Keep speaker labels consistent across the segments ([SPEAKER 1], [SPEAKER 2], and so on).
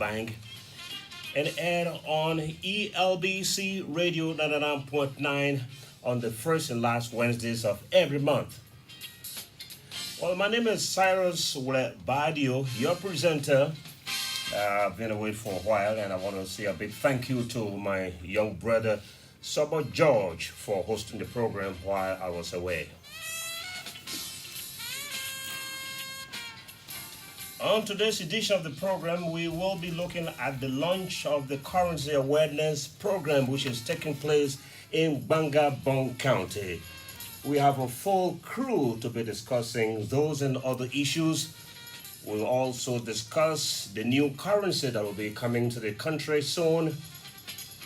[SPEAKER 1] Bank, and aired on ELBC Radio 99.9 on the first and last Wednesdays of every month. Well, my name is Cyrus Badio, your presenter. I've been away for a while, and I want to say a big thank you to my young brother, Saba George, for hosting the program while I was away. On today's edition of the program, we will be looking at the launch of the Currency Awareness Program, which is taking place in Bangabong County. We have a full crew to be discussing those and other issues. We'll also discuss the new currency that will be coming to the country soon.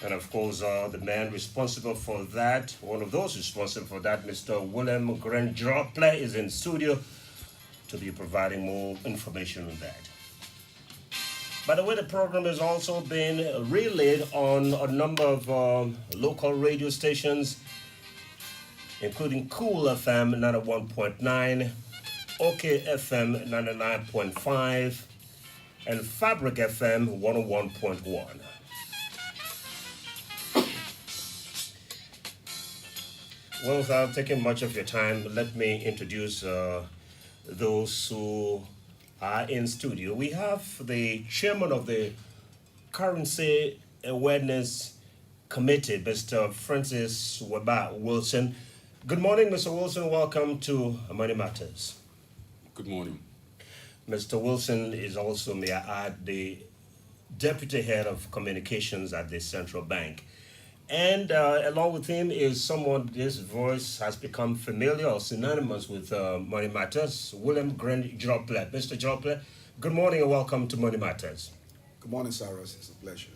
[SPEAKER 1] And of course, the man responsible for that, one of those responsible for that, Mr. William Grandrople, is in studio to be providing more information on that. By the way, the program has also been relayed on a number of local radio stations, including Cool FM 91.9, OK FM 99.5, and Fabric FM 101.1. Well, without taking much of your time, let me introduce those who are in studio. We have the chairman of the Currency Awareness Committee, Mr. Francis Weba Wilson. Good morning, Mr. Wilson. Welcome to Money Matters.
[SPEAKER 2] Good morning.
[SPEAKER 1] Mr. Wilson is also, may I add, the deputy head of communications at the central bank. And along with him is someone, this voice has become familiar or synonymous with Money Matters, William Grant Jople. Mr. Jople, good morning and welcome to Money Matters.
[SPEAKER 3] Good morning, Cyrus. It's a pleasure.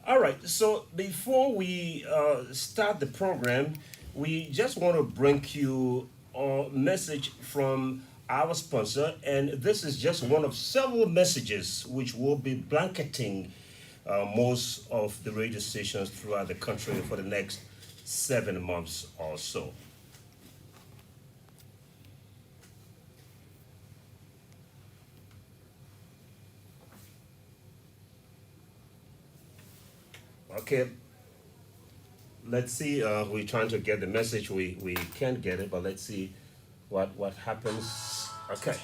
[SPEAKER 1] All right, so before we start the program, we just want to bring you a message from our sponsor, and this is just one of several messages which will be blanketing most of the radio stations throughout the country for the next 7 months or so. Okay, let's see. We're trying to get the message. We can't get it, but let's see what happens. Okay.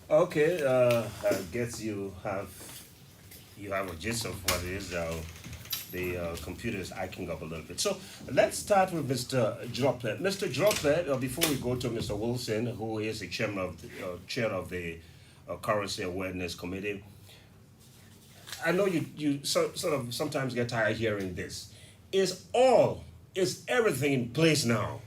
[SPEAKER 1] Okay, I guess you have a gist of what it is. The computer is acting up a little bit. So let's start with Mr. Jople. Mr. Jople, before we go to Mr. Wilson, who is the chair of the Currency Awareness Committee, I know you sort of sometimes get tired hearing this. Is everything in place now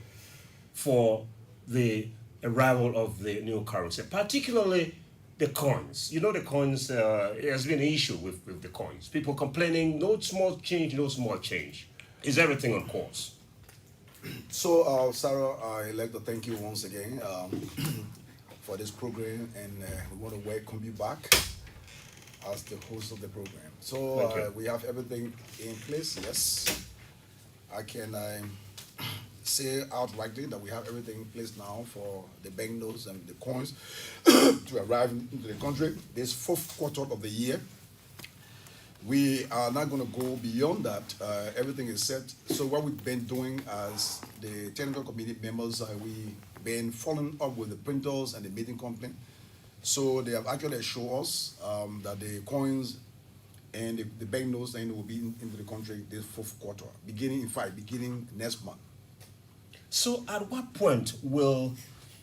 [SPEAKER 1] for the arrival of the new currency, particularly the coins? You know, the coins, it has been an issue with the coins. People complaining, no small change, no small change. Is everything on course?
[SPEAKER 3] So, Sarah, I'd like to thank you once again for this program, and we want to welcome you back as the host of the program. So, we have everything in place, yes. I can say outrightly that we have everything in place now for the banknotes and the coins to arrive into the country this fourth quarter of the year. We are not going to go beyond that. Everything is set. So what we've been doing as the technical committee members, we've been following up with the printers and the meeting company So they have actually assured us that the coins and the banknotes then will be into the country this fourth quarter, beginning next month.
[SPEAKER 1] So, at what point will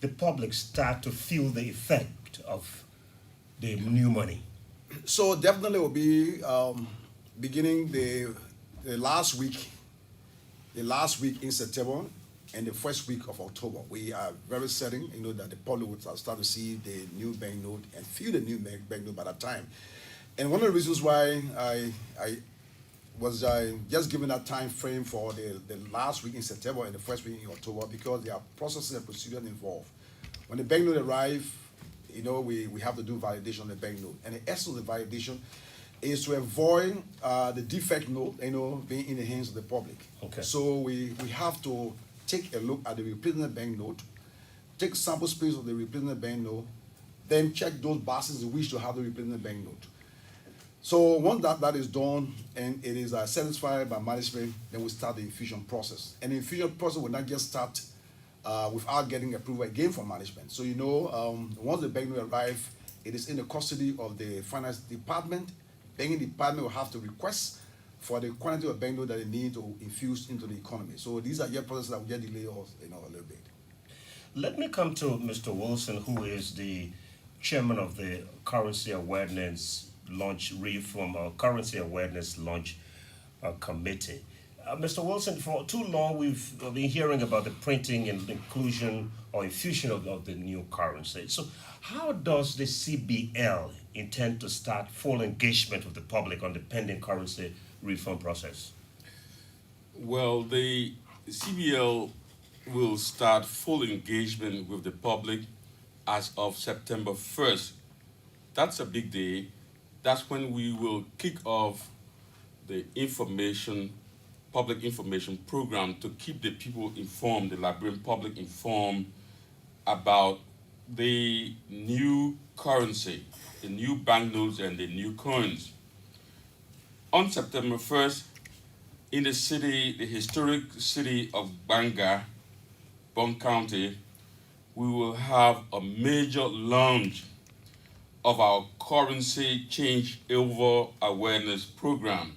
[SPEAKER 1] the public start to feel the effect of the new money?
[SPEAKER 3] So definitely will be beginning the last week in September and the first week of October. We are very certain, that the public will start to see the new banknote and feel the new banknote by that time. And one of the reasons why I was just given that time frame for the last week in September and the first week in October, because there are processes and procedures involved. When the banknote arrives, we have to do validation of the banknote. And the essence of the validation is to avoid the defect note, being in the hands of the public.
[SPEAKER 1] Okay.
[SPEAKER 3] So we have to take a look at the replacement banknote, take sample space of the replacement banknote, then check those boxes in which to have the replacement banknote. So once that is done and it is satisfied by management, then we start the infusion process. And the infusion process will not just start without getting approval again from management. So once the banknote arrives, it is in the custody of the finance department. Banking department will have to request for the quantity of banknote that they need to infuse into the economy. So these are yet processes that will get delayed a little bit.
[SPEAKER 1] Let me come to Mr. Wilson, who is the chairman of the Currency Awareness Currency Awareness Launch Committee. Mr. Wilson, for too long we've been hearing about the printing and inclusion or infusion of the new currency. So how does the CBL intend to start full engagement with the public on the pending currency reform process?
[SPEAKER 2] Well, the CBL will start full engagement with the public as of September 1st. That's a big day. That's when we will kick off the public information program to keep the people informed, the Liberian public informed about the new currency, the new banknotes and the new coins. On September 1st, in the historic city of Banga, Bon County, we will have a major launch of our currency change over awareness program.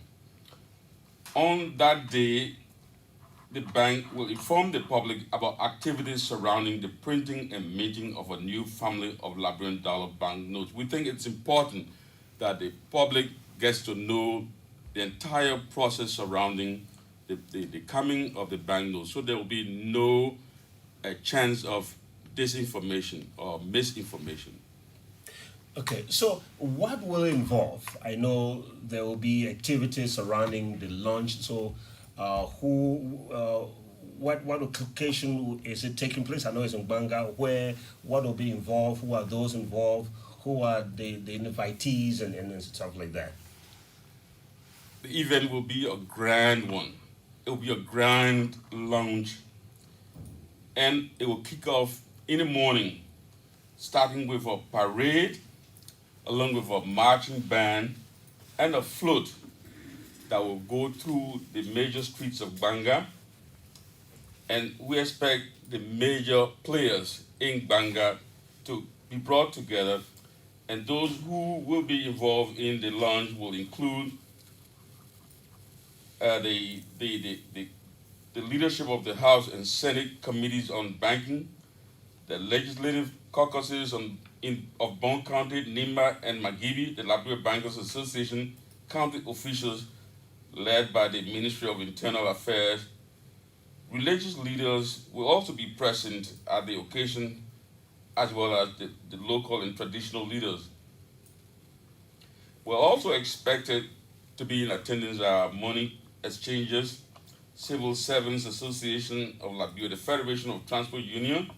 [SPEAKER 2] On that day, the bank will inform the public about activities surrounding the printing and minting of a new family of Liberian dollar banknotes. We think it's important that the public gets to know the entire process surrounding the coming of the banknotes, so there will be no chance of disinformation or misinformation.
[SPEAKER 1] Okay, so what will it involve? I know there will be activities surrounding the launch. So, what location is it taking place? I know it's in Banga. What will be involved? Who are those involved? Who are the invitees and stuff like that?
[SPEAKER 2] The event will be a grand one. It will be a grand launch, and it will kick off in the morning, starting with a parade, along with a marching band and a float that will go through the major streets of Banga. And we expect the major players in Banga to be brought together, and those who will be involved in the launch will include the leadership of the House and Senate committees on banking, the legislative caucuses of Bon County, Nimba, and Magibi, the Liberia Bankers Association, county officials led by the Ministry of Internal Affairs. Religious leaders will also be present at the occasion, as well as the local and traditional leaders. We're also expected to be in attendance our money exchangers, Civil Servants Association of Liberia, the Federation of Transport Union,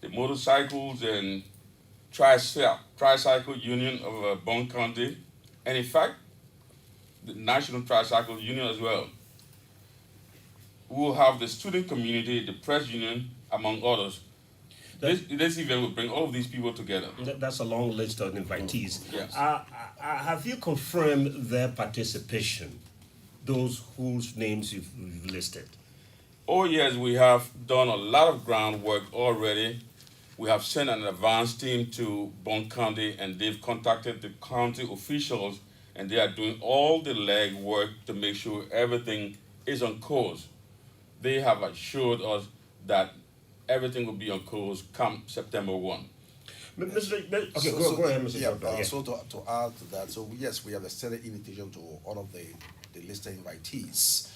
[SPEAKER 2] the Motorcycles and Tricycle Union of Bon County, and in fact, the National Tricycle Union as well. We will have the student community, the press union, among others. This event will bring all of these people together.
[SPEAKER 1] That's a long list of invitees.
[SPEAKER 2] Yes.
[SPEAKER 1] Have you confirmed their participation, those whose names you've listed?
[SPEAKER 2] Oh yes, we have done a lot of groundwork already. We have sent an advance team to Bond County, and they've contacted the county officials, and they are doing all the legwork to make sure everything is on course. They have assured us that everything will be on course come September 1.
[SPEAKER 1] Okay, go ahead, Mr.
[SPEAKER 3] Yeah,
[SPEAKER 1] Doctor. Yeah.
[SPEAKER 3] so to add to that, so yes, we have extended invitation to all of the listed invitees.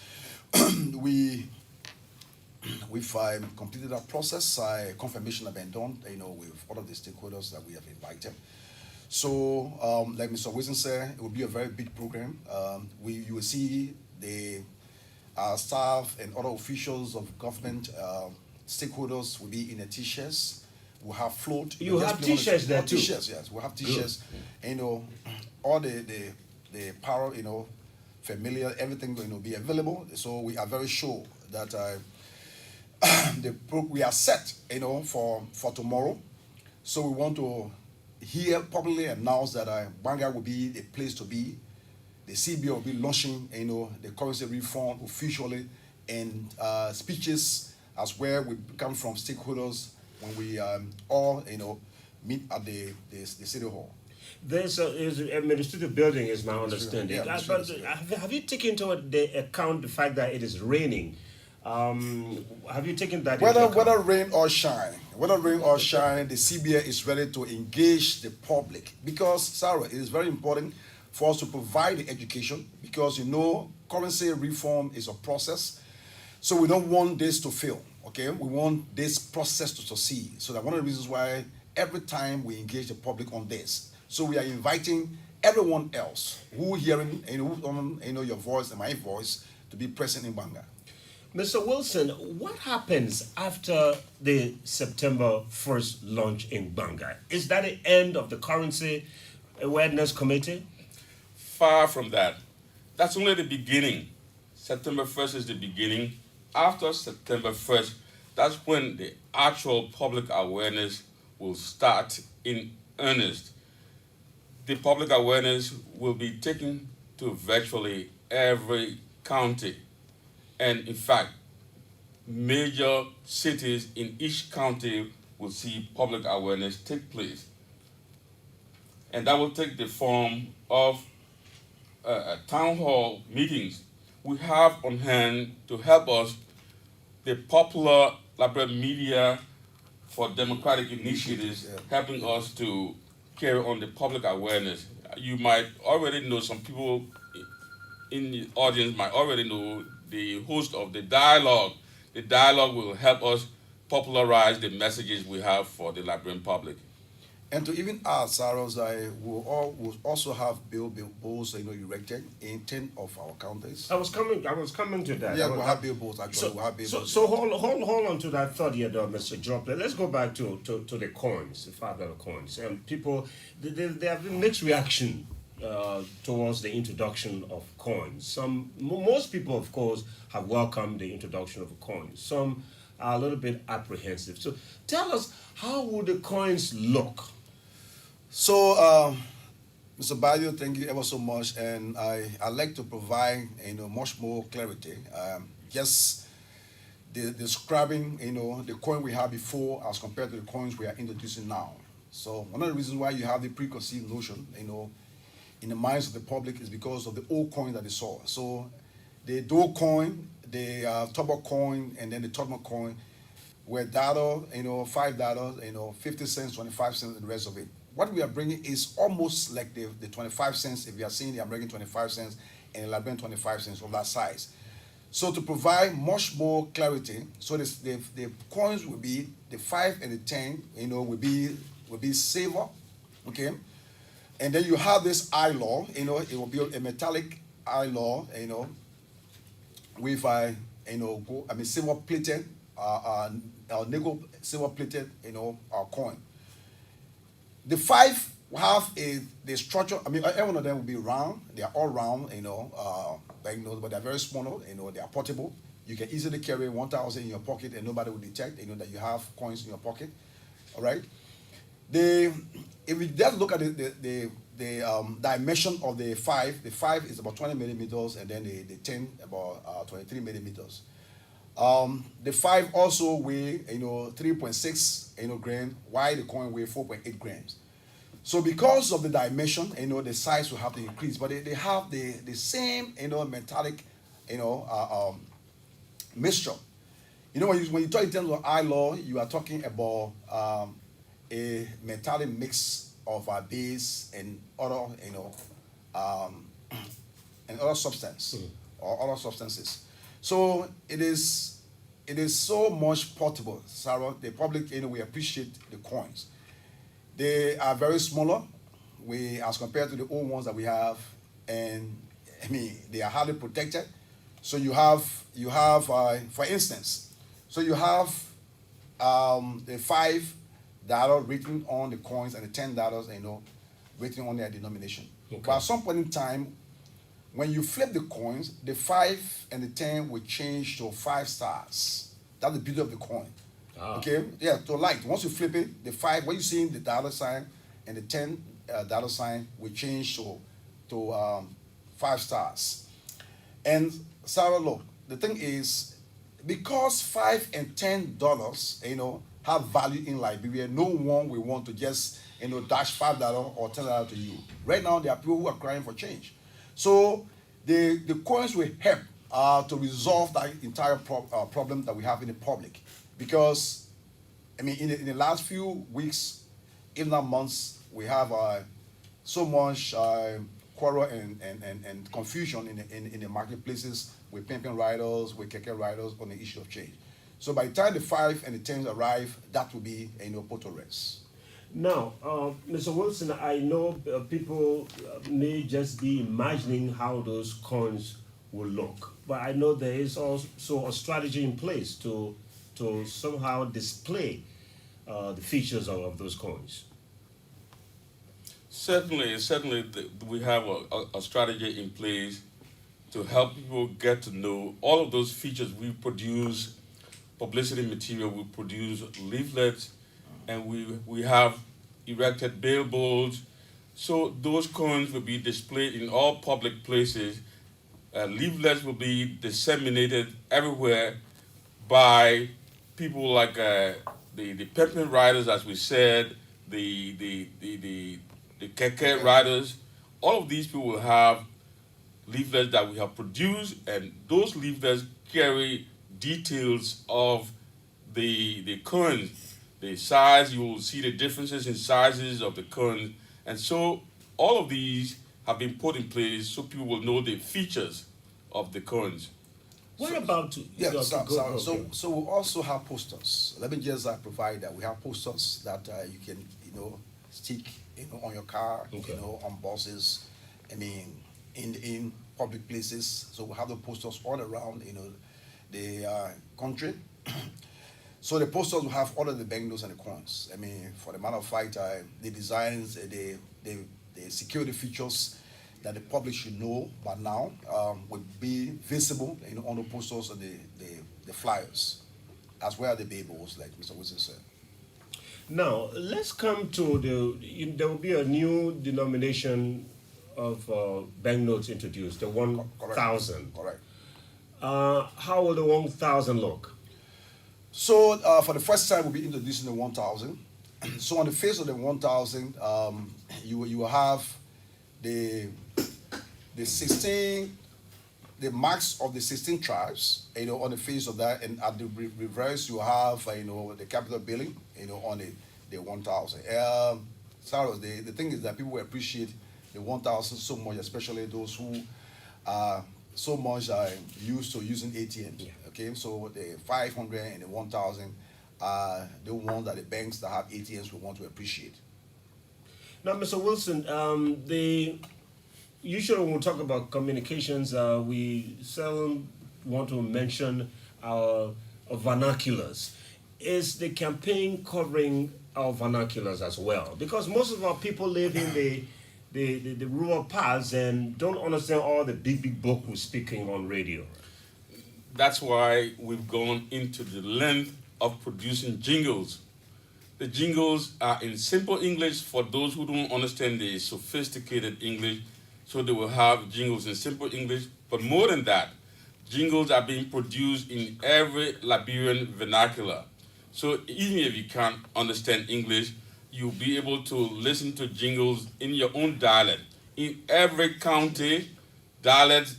[SPEAKER 3] We've completed our process. Confirmation have been done, with all of the stakeholders that we have invited. So, like Mr. Wilson said, it will be a very big program. You will see the staff and other officials of government, stakeholders will be in the t-shirts. We'll have float.
[SPEAKER 1] You have t-shirts there too?
[SPEAKER 3] T-shirts, yes. We'll have t-shirts. All the power, familiar, everything going to be available. So we are very sure that we are set, for tomorrow. So we want to hear publicly announce that Banga will be the place to be. The CBL will be launching, the currency reform officially, and speeches as well will come from stakeholders when we all, meet at the city hall.
[SPEAKER 1] There's a administrative building, is my understanding.
[SPEAKER 3] Yeah,
[SPEAKER 1] but have you taken into account the fact that it is raining? Have you taken that into account?
[SPEAKER 3] Whether rain or shine, the CBL is ready to engage the public, because, Sarah, it is very important for us to provide the education, because currency reform is a process. So we don't want this to fail, okay? We want this process to succeed. So that's one of the reasons why every time we engage the public on this. So we are inviting everyone else who hearing, your voice and my voice to be present in Banga.
[SPEAKER 1] Mr. Wilson, what happens after the September 1st launch in Banga? Is that the end of the Currency Awareness Committee?
[SPEAKER 2] Far from that. That's only the beginning. September 1st is the beginning. After September 1st, that's when the actual public awareness will start in earnest. The public awareness will be taken to virtually every county. And in fact, major cities in each county will see public awareness take place. And that will take the form of town hall meetings. We have on hand to help us the popular liberal media for democratic initiatives, helping us to carry on the public awareness. You might already know, some people in the audience might already know the host of the dialogue. The dialogue will help us popularize the messages we have for the Liberian public.
[SPEAKER 3] And to even add, Sarah, we'll also have billboards, erected in 10 of our counties.
[SPEAKER 1] I was coming to that.
[SPEAKER 3] Yeah, we'll have billboards, actually. We'll have billboards.
[SPEAKER 1] So hold on to that thought here, though, Mr. Droplet. Let's go back to the coins, the $5 coins. And people, they have been mixed reaction towards the introduction of coins. Most people, of course, have welcomed the introduction of coins. Some are a little bit apprehensive. So tell us, how would the coins look?
[SPEAKER 3] So, Mr. Badio, thank you ever so much, and I'd like to provide much more clarity. Just describing the coin we had before as compared to the coins we are introducing now. So one of the reasons why you have the preconceived notion, in the minds of the public is because of the old coin that they saw. So the Doe coin, the Turbo coin, and then the Tottenham coin were $1, $5, 50 cents, 25 cents, and the rest of it. What we are bringing is almost like the 25 cents, if you are seeing the American 25 cents and the Liberian 25 cents of that size. So to provide much more clarity, so the coins will be, the 5 and the 10, will be silver, okay? And then you have this eye-law, it will be a metallic eye-law, with silver-plated, nickel silver-plated, coin. The 5 have the structure. Every one of them will be round. They are all round, but they're very small. They are portable. You can easily carry 1,000 in your pocket, and nobody will detect. That you have coins in your pocket. All right. If we just look at the dimension of the 5 is about 20 millimeters, and then the 10 about 23 millimeters. The 5 also weigh 3.6 gram, while the coin weigh 4.8 grams. So because of the dimension, the size will have to increase, but they have the same metallic mixture. When you talk in terms of eye law, you are talking about a metallic mix of a base and other um, and other substance or other substances. So it is so much portable, Sarah. The public we appreciate the coins. They are very smaller, as compared to the old ones that we have, and I mean they are highly protected. So you have for instance, so you have the $5 written on the coins and the $10 written on their denomination.
[SPEAKER 1] Okay.
[SPEAKER 3] But at some point in time, when you flip the coins, the 5 and the 10 will change to 5 stars. That's the beauty of the coin.
[SPEAKER 1] Ah.
[SPEAKER 3] Okay, yeah, to light. Once you flip it, the 5, when you see the dollar sign and the $10 sign will change to 5 stars. And Sarah, look, the thing is, because $5 and $10, have value in Liberia, no one will want to just dash $5 or $10 to you. Right now, there are people who are crying for change. So the coins will help to resolve that entire problem that we have in the public. Because, I mean, in the last few weeks, if not months, we have so much quarrel and confusion in the marketplaces with pimping riders, with keke riders on the issue of change. So by the time the 5 and the 10s arrive, that will be put to rest.
[SPEAKER 1] Now, Mr. Wilson, I know people may just be imagining how those coins will look, but I know there is also a strategy in place to somehow display the features of those coins.
[SPEAKER 2] Certainly, we have a strategy in place to help people get to know all of those features. We produce publicity material, we produce leaflets, and we have erected billboards. So those coins will be displayed in all public places. Leaflets will be disseminated everywhere by people like the pimping riders, as we said, the keke riders. All of these people will have leaflets that we have produced, and those leaflets carry details of the coins, the size. You will see the differences in sizes of the coins, and so all of these have been put in place so people will know the features of the coins.
[SPEAKER 1] What about
[SPEAKER 3] So we also have posters. Let me just provide that. We have posters that you can stick on your car,
[SPEAKER 1] Okay.
[SPEAKER 3] on buses. I mean, in public places. So we have the posters all around the country. So the posters will have all of the banknotes and the coins. I mean, for the matter of fact, the designs, the security features that the public should know by now will be visible on the posters and the flyers, as well as the billboards, like Mr. Wilson said.
[SPEAKER 1] Now, let's come to there will be a new denomination of banknotes introduced, the 1,000.
[SPEAKER 3] Correct.
[SPEAKER 1] How will the 1,000 look?
[SPEAKER 3] So for the first time, we'll be introducing the 1,000. So on the face of the 1,000, you will have the 16, the marks of the 16 tribes, on the face of that, and at the reverse, you have, the capital billing, on the 1,000. Sarah, the thing is that people will appreciate the 1,000 so much, especially those who are so much used to using ATMs.
[SPEAKER 1] Yeah.
[SPEAKER 3] Okay, so the 500 and the 1,000 are the ones that the banks that have ATMs will want to appreciate.
[SPEAKER 1] Now, Mr. Wilson, usually when we talk about communications, we seldom want to mention our vernaculars. Is the campaign covering our vernaculars as well? Because most of our people live in the rural parts and don't understand all the big book we're speaking on radio.
[SPEAKER 2] That's why we've gone into the length of producing jingles. The jingles are in simple English for those who don't understand the sophisticated English, so they will have jingles in simple English. But more than that, jingles are being produced in every Liberian vernacular. So even if you can't understand English, you'll be able to listen to jingles in your own dialect. In every county, dialects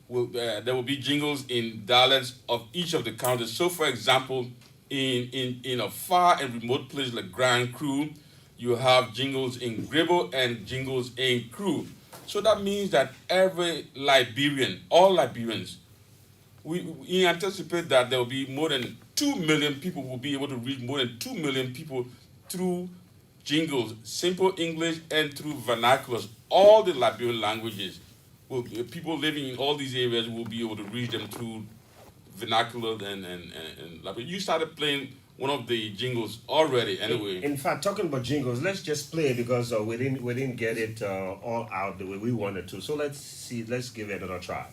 [SPEAKER 2] there will be jingles in dialects of each of the counties. So, for example, in a far and remote place like Grand Cru, you have jingles in Grebo and jingles in Cru. So that means that every Liberian, all Liberians, we anticipate that there will be more than 2 million people will be able to reach more than 2 million people through jingles, simple English, and through vernaculars, all the Liberian languages. People living in all these areas will be able to reach them through vernacular and Liberian. You started playing one of the jingles already, anyway.
[SPEAKER 1] In fact, talking about jingles, let's just play it because we didn't get it all out the way we wanted to. So let's give it another try.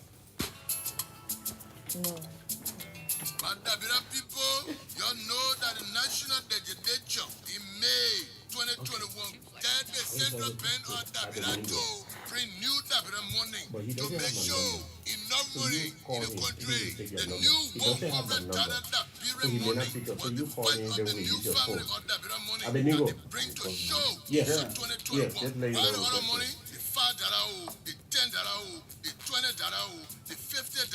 [SPEAKER 4] Mandabira people, you know that the National Legislature in May 2021 that the Central Bank of Dabira to bring new Dabira money to make sure enough money in the country. The new $100 Dabira money was the first of the new family of Dabira money that they bring to show
[SPEAKER 1] Yes.
[SPEAKER 4] in 2021.
[SPEAKER 1] Yes,
[SPEAKER 4] While the other money, the $5, the $10, the $20, the $50,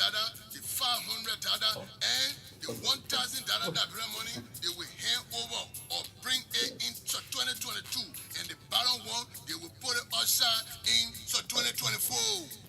[SPEAKER 4] the $500, and the $1,000 Dabira money, they will hand over or bring it into 2022. And the bottom one, they will put it outside in 2024.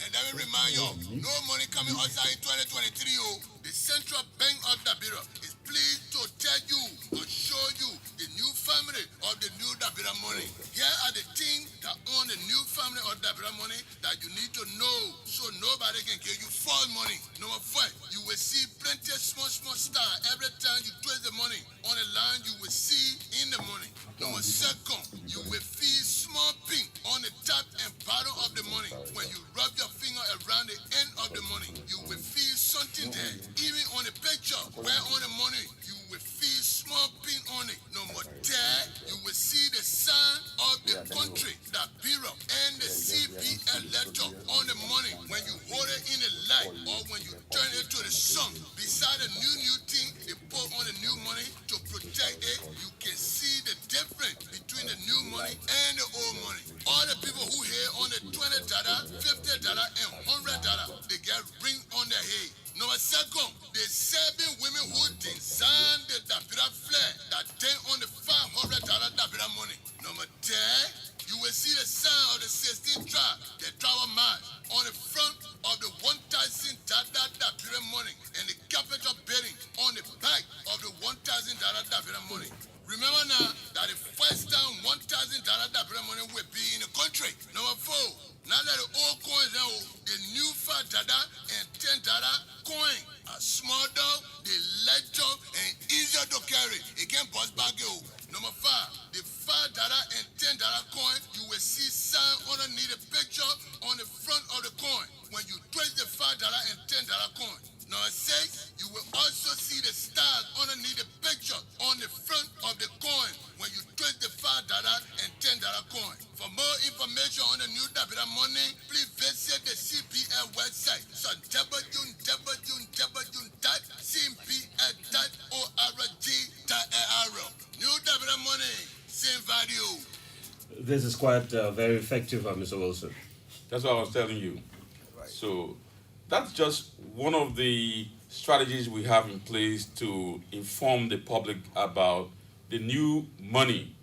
[SPEAKER 4] And let me remind you, no money coming outside in 2023. The Central Bank of Dabira is pleased to tell you or show you the new family of the new Dabira money. Here are the things that own the new family of Dabira money that you need to know so nobody can give you false money. Number 5, you will see plenty of small star every time you twist the money on the line. You will see in the money. Number 2, you will feel small pink on the top and bottom of the money. When you rub your finger around the end of the money, you will feel something there. Even on the picture where on the money, you will feel small pink on it. Number 10, you will see the sign of the country, the bureau, and the CBL letter on the money. When you hold it in the light or when you turn it to the sun, beside the new thing they put on the new money to protect it, you can see the difference between the new money and the old money. All the people who here on the $20, $50, and $100, they get ring on their head. Number 2, the 7 women who designed the Dabira flag that they on the $500 Dabira money. Number 10, you will see the sign of the 16th tribe, the Trawa March, on the front of the $1,000 Dabira money and the capital building on the back of the $1,000 Dabira money. Remember now that the first time $1,000 Dabira money will be in the country. Number 4, now that the old coins now, the new $5 and $10 coin are small down, they lighter and easier to carry. It can bust back you. Number 5, the $5 and $10 coin, you will see sign underneath the picture on the front of the coin when you twist the $5 and $10 coin. Number 6, you will also see the stars underneath the picture on the front of the coin when you twist the $5 and $10 coin. For more information on the new Dabira money, please visit the CBL website. So www.cbl.org.ro. New Dabira money, same value.
[SPEAKER 1] This is quite very effective, Mr. Wilson.
[SPEAKER 2] That's what I was telling you.
[SPEAKER 3] Right.
[SPEAKER 2] So that's just one of the strategies we have in place to inform the public about the new money,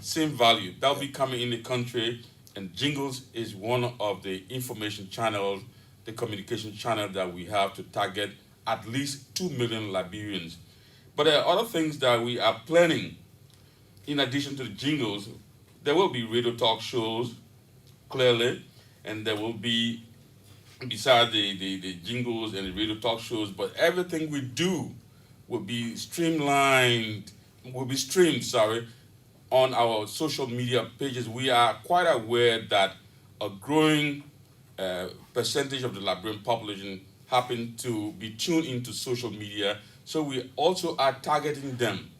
[SPEAKER 2] same value that will be coming in the country, and jingles is one of the information channels, the communication channel that we have to target at least 2 million Liberians. But there are other things that we are planning. In addition to the jingles, there will be radio talk shows, clearly, and there will be, beside the jingles and the radio talk shows, but everything we do will be streamed, on our social media pages. We are quite aware that a growing percentage of the Liberian population happen to be tuned into social media, so we also are targeting them.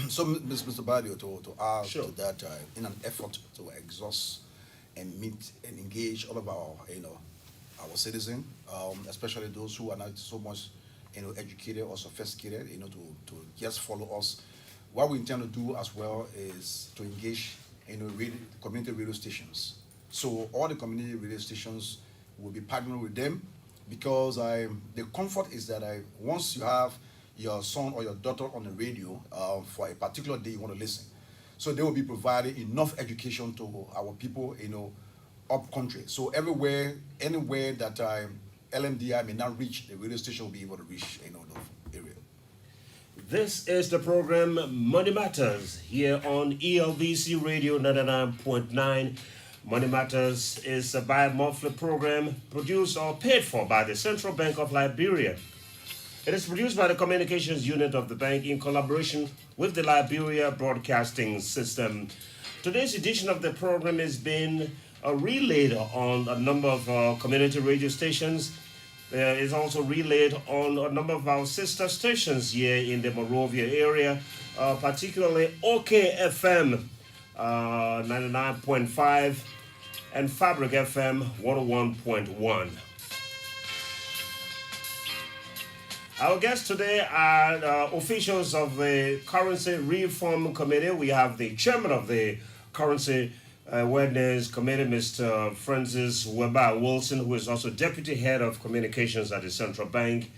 [SPEAKER 3] So, Mr. Badio, to add
[SPEAKER 1] Sure.
[SPEAKER 3] to that, in an effort to exhaust and meet and engage all of our, our citizen, especially those who are not so much, educated or sophisticated, to just follow us. What we intend to do as well is to engage, community radio stations. So all the community radio stations will be partnering with them because the comfort is that once you have your son or your daughter on the radio for a particular day you want to listen, so they will be providing enough education to our people, up country. So everywhere, anywhere that LMDI may not reach, the radio station will be able to reach, the area.
[SPEAKER 1] This is the program Money Matters here on ELVC Radio 99.9. Money Matters is a bi-monthly program produced or paid for by the Central Bank of Liberia. It is produced by the communications unit of the bank in collaboration with the Liberia Broadcasting System. Today's edition of the program is being relayed on a number of community radio stations. It's also relayed on a number of our sister stations here in the Monrovia area, particularly OKFM 99.5 and Fabric FM 101.1. Our guests today are officials of the Currency Reform Committee. We have the chairman of the Currency Awareness Committee, Mr. Francis Weber Wilson, who is also deputy head of communications at the Central Bank,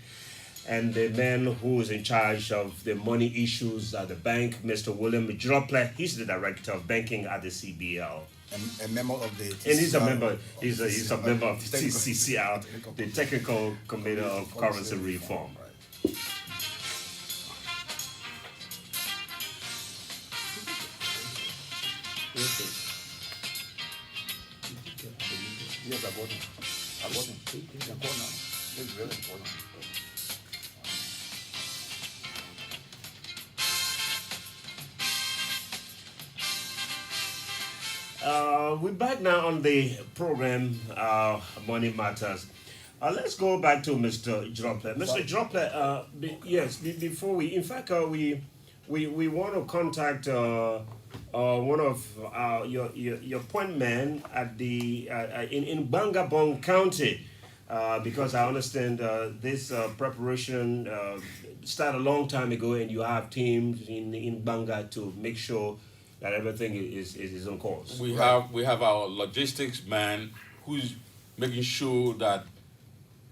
[SPEAKER 1] and the man who is in charge of the money issues at the bank, Mr. William Drople. He's the director of banking at the CBL.
[SPEAKER 3] And a member of the TCCR.
[SPEAKER 1] And he's a member. He's a member of the TCCR, the Technical Committee of Currency Reform.
[SPEAKER 3] Yes, I got him. Yeah, go now. It's very important.
[SPEAKER 1] We're back now on the program, Money Matters. Let's go back to Mr. Drople. Mr. Drople, before we, in fact, we want to contact one of your point men at the in Bangabong County, because I understand this preparation started a long time ago, and you have teams in Banga to make sure that everything is on course.
[SPEAKER 2] We have our logistics man who's making sure that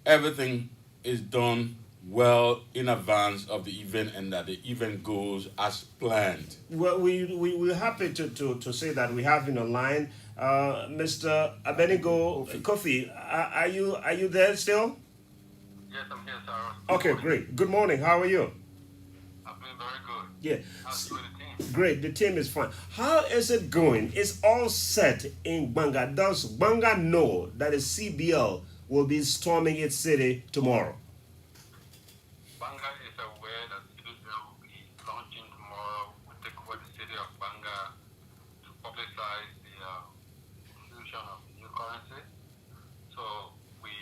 [SPEAKER 2] everything is done well in advance of the event and that the event goes as planned.
[SPEAKER 1] Well, we're happy to say that we have in a line Mr. Abenigo Kofi. Are you there still?
[SPEAKER 5] Yes, I'm here, Sarah.
[SPEAKER 1] Okay, great. Good morning. How are you?
[SPEAKER 5] I'm doing very good.
[SPEAKER 1] Yeah.
[SPEAKER 5] How's the team?
[SPEAKER 1] Great. The team is fine. How is it going? It's all set in Banga. Does Banga know that the CBL will be storming its city tomorrow?
[SPEAKER 5] Banga is aware that CBL will be launching tomorrow. We take over the city of Banga to publicize the introduction of the new currency. So we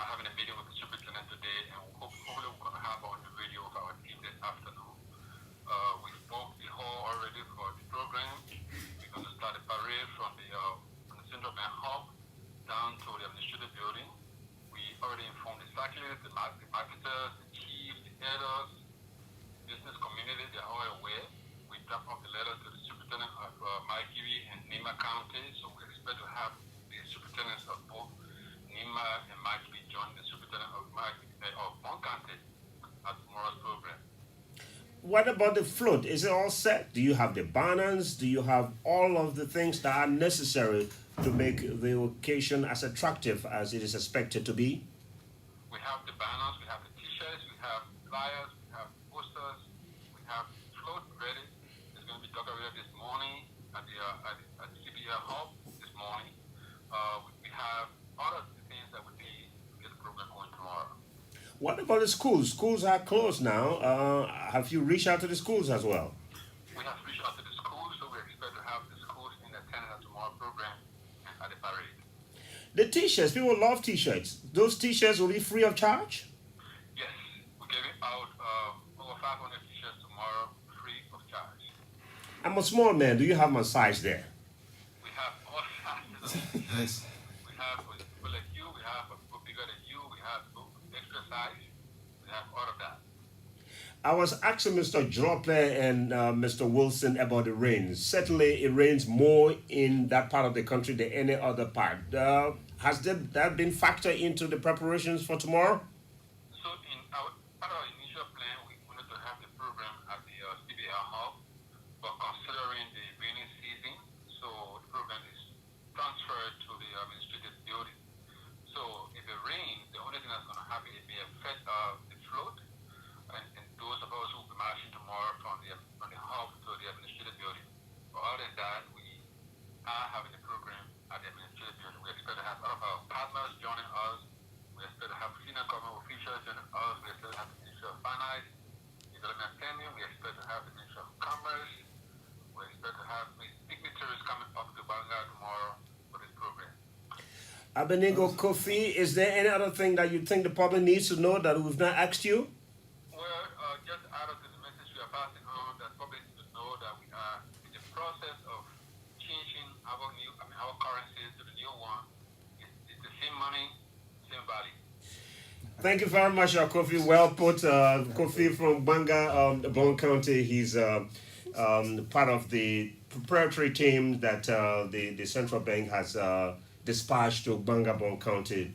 [SPEAKER 5] are having a meeting with the superintendent today, and hopefully we're going to have on the radio of our team this afternoon. We spoke the hall already for the program. We're going to start a parade from the Central Bank Hub down to the administrative building. We already informed the cyclists, the marketers, the chiefs, the elders, business community. They are all aware. We dropped off the letter to the superintendent of Maikiri and Nima County. So we expect to have the superintendents of both Nima and Maikiri join the superintendent of Bon County at tomorrow's program.
[SPEAKER 1] What about the float? Is it all set? Do you have the banners? Do you have all of the things that are necessary to make the occasion as attractive as it is expected to be?
[SPEAKER 5] We have the banners, we have the t-shirts, we have flyers, we have posters, we have float ready. It's going to be decorated this morning at the CBL Hub this morning. We have all of the things that we need to get the program going tomorrow.
[SPEAKER 1] What about the schools? Schools are closed now. Have you reached out to the schools as well?
[SPEAKER 5] We have reached out to the schools, so we expect to have the schools in attendance at tomorrow's program and at the parade.
[SPEAKER 1] The t-shirts, people love t-shirts. Those t-shirts will be free of charge?
[SPEAKER 5] Yes, we're giving out over 500 t-shirts tomorrow, free of charge.
[SPEAKER 1] I'm a small man. Do you have my size there?
[SPEAKER 5] We have all sizes of t-shirts. We have for people like you, we have for people exercise. We have all of that.
[SPEAKER 1] I was asking Mr. Drople and Mr. Wilson about the rains. Certainly, it rains more in that part of the country than any other part. Has that been factored into the preparations for tomorrow?
[SPEAKER 5] So in our part of our initial plan, we wanted to have the program at the CBL hub, but considering the rainy season, so the program is transferred to the administrative building. So if it rains, the only thing that's going to happen is may affect the float, and those of us who will be marching tomorrow from the hub to the administrative building. But other than that, we are having the program at the administrative building. We expect to have all of our partners joining us. We expect to have senior government officials joining us. We expect to have the Ministry of Finance, Development Planning. We expect to have the Ministry of Commerce. We expect to have dignitaries coming up to Banga tomorrow for this program.
[SPEAKER 1] Abednego Kofi, is there any other thing that you think the public needs to know that we've not asked you?
[SPEAKER 5] Well, just add up to the message we are passing on that public to know that we are in the process of changing our currencies to the new one. It's the same money, same value.
[SPEAKER 1] Thank you very much, Kofi. Well put. Kofi from Banga, Bon County. He's part of the preparatory team that the central bank has dispatched to Banga, Bon County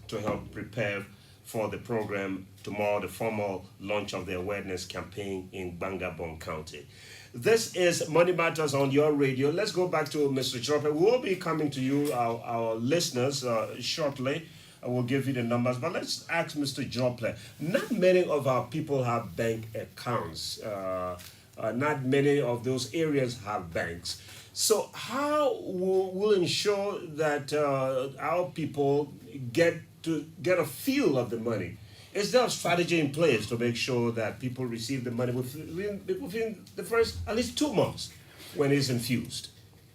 [SPEAKER 1] to help prepare for the program tomorrow, the formal launch of the awareness campaign in Banga, Bon County. This is Money Matters on your radio. Let's go back to Mr. Drope. We'll be coming to you, our listeners, shortly. I will give you the numbers, but let's ask Mr. Drope. Not many of our people have bank accounts. Not many of those areas have banks. So how will ensure that our people get a feel of the money? Is there a strategy in place to make sure that people receive the money within the first at least 2 months when it's infused?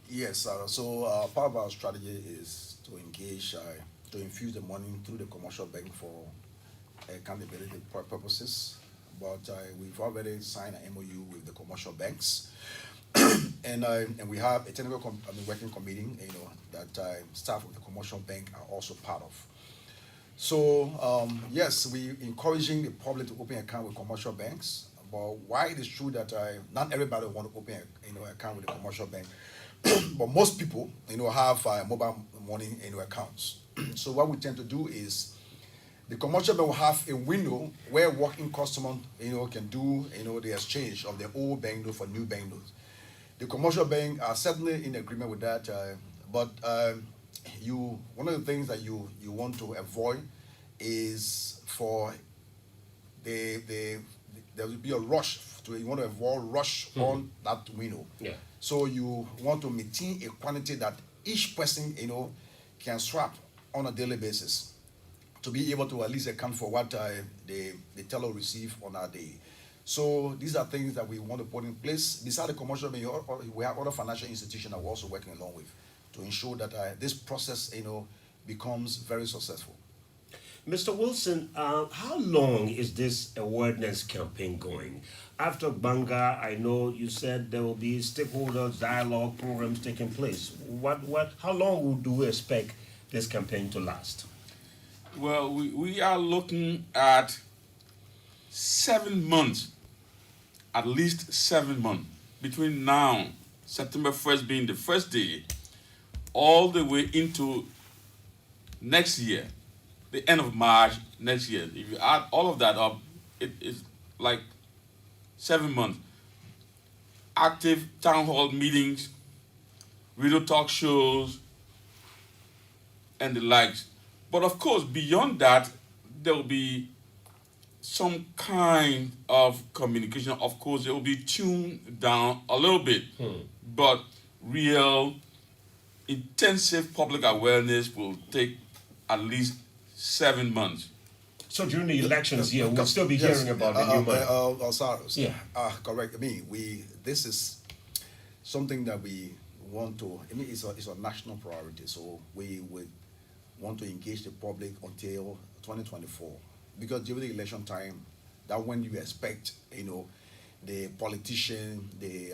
[SPEAKER 3] Yes, so part of our strategy is to engage, to infuse the money through the commercial bank for accountability purposes. But we've already signed an MOU with the commercial banks, and we have a technical working committee, that staff of the commercial bank are also part of. So yes, we encouraging the public to open account with commercial banks. But why it is true that not everybody want to open account with the commercial bank, but most people have mobile money accounts. So what we tend to do is the commercial bank will have a window where working customer can do the exchange of their old bank note for new bank notes. The commercial bank are certainly in agreement with that, but one of the things that you want to avoid is for there will be a rush you want to avoid rush on that window.
[SPEAKER 1] Yeah.
[SPEAKER 3] So you want to maintain a quantity that each person can swap on a daily basis to be able to at least account for what the teller receive on our day. So these are things that we want to put in place. Besides the commercial bank, we have other financial institutions that we're also working along with to ensure that this process becomes very successful.
[SPEAKER 1] Mr. Wilson, how long is this awareness campaign going? After Banga, I know you said there will be stakeholders dialogue programs taking place. How long do we expect this campaign to last?
[SPEAKER 2] Well, we are looking at 7 months, at least 7 months, between now, September 1st being the first day, all the way into next year, the end of March next year. If you add all of that up, it is like 7 months. Active town hall meetings, radio talk shows, and the likes. But of course, beyond that, there will be some kind of communication. Of course, it will be tuned down a little bit, but real intensive public awareness will take at least 7 months.
[SPEAKER 1] So during the elections, we'll still be hearing about the new money.
[SPEAKER 3] Sorry. Correct. This is something that we want to. It's a national priority. So we would want to engage the public until 2024, because during the election time, that when you expect the politician, the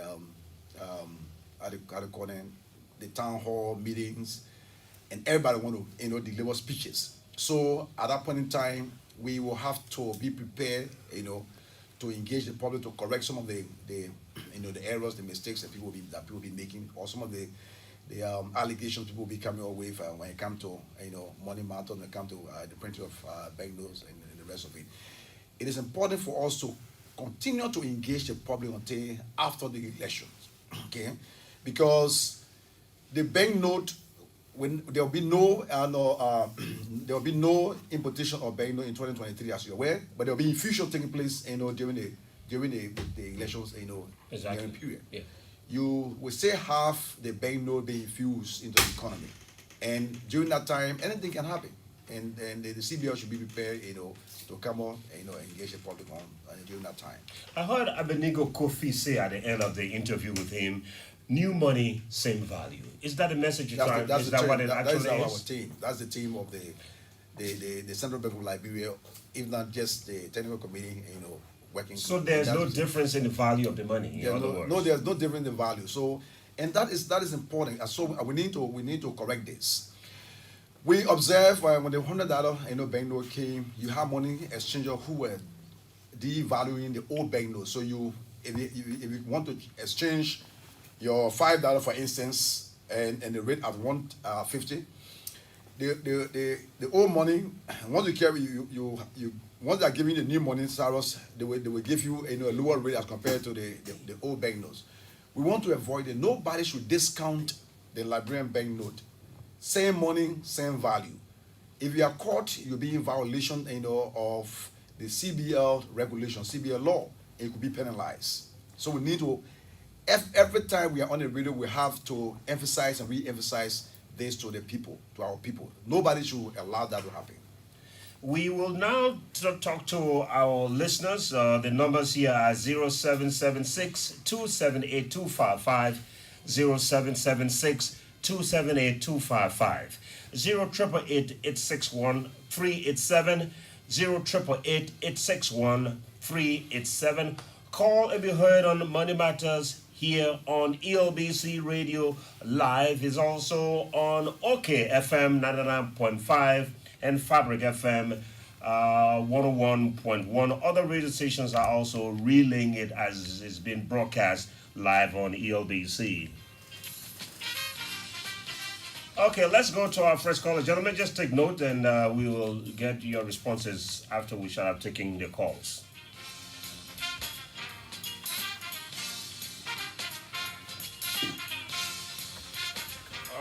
[SPEAKER 3] the town hall meetings, and everybody want to deliver speeches. So at that point in time, we will have to be prepared, to engage the public to correct some of the the errors, the mistakes that people be making, or some of the allegations people will be coming away from when it comes to money matter, when it comes to the printing of banknotes and the rest of it. It is important for us to continue to engage the public until after the elections, okay? Because the banknote, when there will be no there will be no importation of banknote in 2023, as you're aware, but there will be infusion taking place, during the elections,
[SPEAKER 1] Exactly.
[SPEAKER 3] during period.
[SPEAKER 1] Yeah.
[SPEAKER 3] You will still have the banknote being infused into the economy, and during that time, anything can happen, and the CBL should be prepared, to come on, engage the public on during that time.
[SPEAKER 1] I heard Abednego Kofi say at the end of the interview with him, new money, same value. Is that a message you're trying? Is that what it actually
[SPEAKER 3] our
[SPEAKER 1] is?
[SPEAKER 3] team. That's the team of the Central Bank of Liberia, if not just the technical committee, working.
[SPEAKER 1] So there's no difference in the value of the money, in other words?
[SPEAKER 3] No, there's no difference in value. So, and that is important. And so we need to correct this. We observe when the $100 banknote came, you have money exchangers who were devaluing the old banknote. So if you want to exchange your $5, for instance, and the rate at 150, the old money, once you carry you once they're giving you the new money, Saros, they will give you a lower rate as compared to the old banknotes. We want to avoid it. Nobody should discount the Liberian banknote. Same money, same value. If you are caught, you'll be in violation, of the CBL regulation, CBL law. It could be penalized. So we need to, every time we are on the radio, we have to emphasize and re-emphasize this to the people, to our people. Nobody should allow that to happen.
[SPEAKER 1] We will now talk to our listeners. The numbers here are 0776 278 255, 0776 278 255, 0888 861 387, 0888 861 387. Call and be heard on Money Matters here on ELBC Radio Live. Is also on OK FM 99.5 and Fabric FM 101.1. Other radio stations are also relaying it as it's been broadcast live on ELBC. Okay, let's go to our first caller. Gentlemen, just take note and we will get your responses after we shall have taken the calls.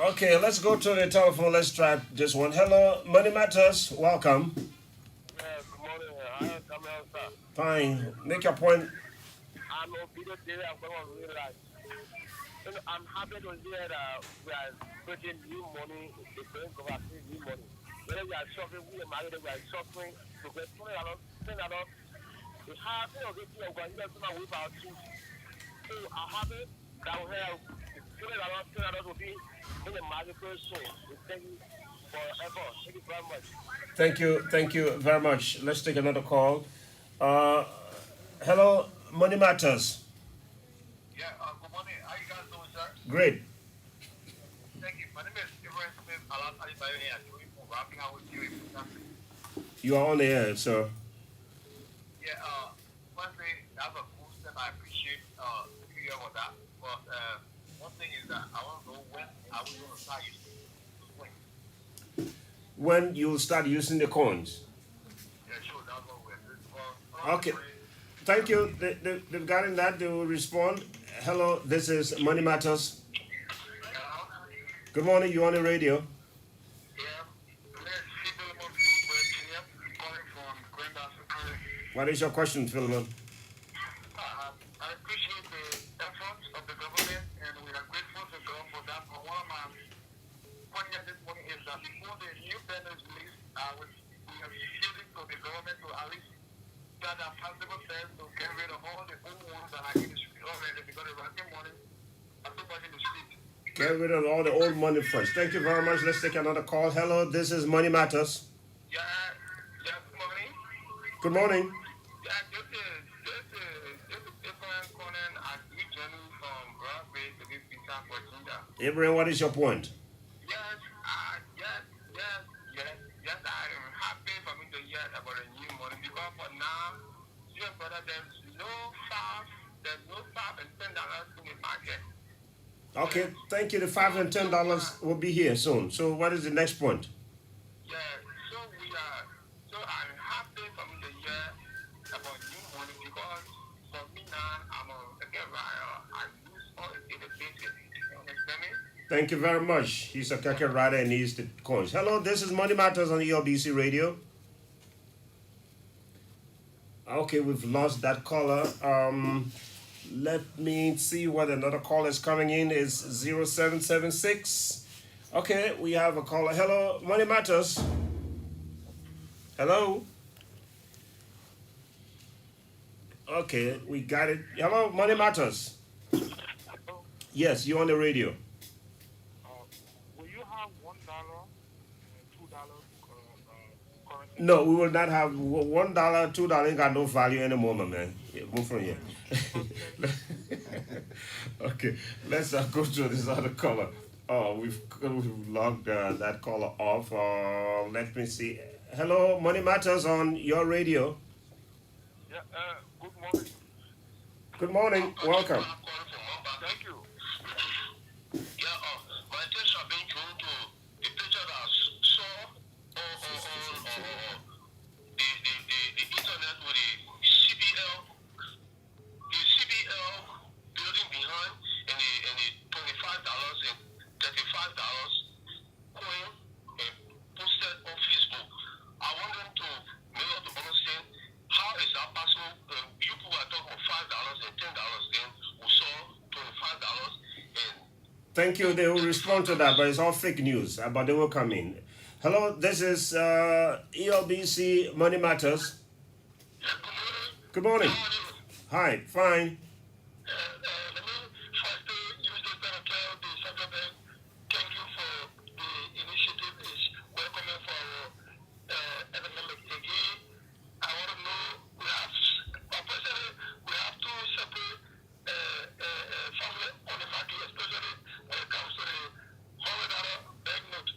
[SPEAKER 1] Okay, let's go to the telephone. Let's try this one. Hello, Money Matters. Welcome.
[SPEAKER 5] Good morning. How are sir?
[SPEAKER 1] Fine. Make your point.
[SPEAKER 5] I'm on video today. I'm going on real life. I'm happy to hear that we are putting new money, the bank of our new money. When we are suffering, we are married, we are suffering to get $20, $10. We have to get to our with our tools. So I'm happy that we have $20 will be in the market soon. Thank you for effort. Thank you very much.
[SPEAKER 1] Thank you very much. Let's take another call. Hello, Money Matters.
[SPEAKER 5] Yeah, good morning. How you guys doing, sir?
[SPEAKER 1] Great.
[SPEAKER 5] Thank you. My name is Ibrahim Smith. I'm rapping out with you.
[SPEAKER 1] You are on the air, sir.
[SPEAKER 5] Yeah, firstly, that's a cool step. I appreciate you about that. But one thing is that I want to know when are we going to start using the coins?
[SPEAKER 1] When you'll start using the coins.
[SPEAKER 5] Yeah, sure. That's what we're doing.
[SPEAKER 1] Okay. Thank you. They've gotten that. They will respond. Hello, this is Money Matters. Good morning. You on the radio? What is your question, Philemon?
[SPEAKER 5] I appreciate the efforts of the government, and we are grateful to God for that. But one of my points at this point is that before the new pen is released, we are shifting to the government to at least start a possible sense to get rid of all the old ones that are in the street already, because the ranking money are too much in the street.
[SPEAKER 1] Get rid of all the old money first. Thank you very much. Let's take another call. Hello, this is Money Matters.
[SPEAKER 5] Yeah, good morning.
[SPEAKER 1] Good morning.
[SPEAKER 5] Yeah, this is different calling as we journey from Broadway to this Peter for Jinda.
[SPEAKER 1] Abraham, what is your point?
[SPEAKER 5] Yes, I am happy for me to hear about a new you, brother, there's no $5 and $10 in the market.
[SPEAKER 1] Okay, thank you. The $5 and $10 will be here soon. So what is the next point?
[SPEAKER 5] Yeah, so I'm happy from the year about new money because for me now, I'm a rider. I use all the basis. You understand me?
[SPEAKER 1] Thank you very much. He's a keke rider and needs the coins. Hello, this is Money Matters on ELBC Radio. Okay, we've lost that caller. Let me see what another call is coming in. Is 0776. Okay, we have a caller. Hello, Money Matters. Hello. Okay, we got it. Hello, Money Matters. Yes, you're on the radio.
[SPEAKER 5] Will you have $1, $2 currency?
[SPEAKER 1] No, we will not have $1, $2. Ain't got no value anymore, my man. Yeah, move from here. Okay, let's go to this other caller. Oh, we've logged that caller off. Let me see. Hello, Money Matters on your radio.
[SPEAKER 5] Yeah, good morning.
[SPEAKER 1] Good morning. Welcome.
[SPEAKER 5] Thank you. Yeah, my tests have been through to the picture that I saw on the internet with the CBL building behind and the $25 and $35 coin and posted on Facebook. I want them to make up to understand how is that possible. You people are talking about $5 and $10, then we saw $25 and
[SPEAKER 1] Thank you. They will respond to that, but it's all fake news. But they will come in. Hello, this is ELBC Money Matters. Good morning. Hi, fine.
[SPEAKER 5] let me first use this time to tell the central bank thank you for the initiative. Is welcoming for our economic again. I want to know we have two separate family on the market, especially when it comes to the $100 banknote.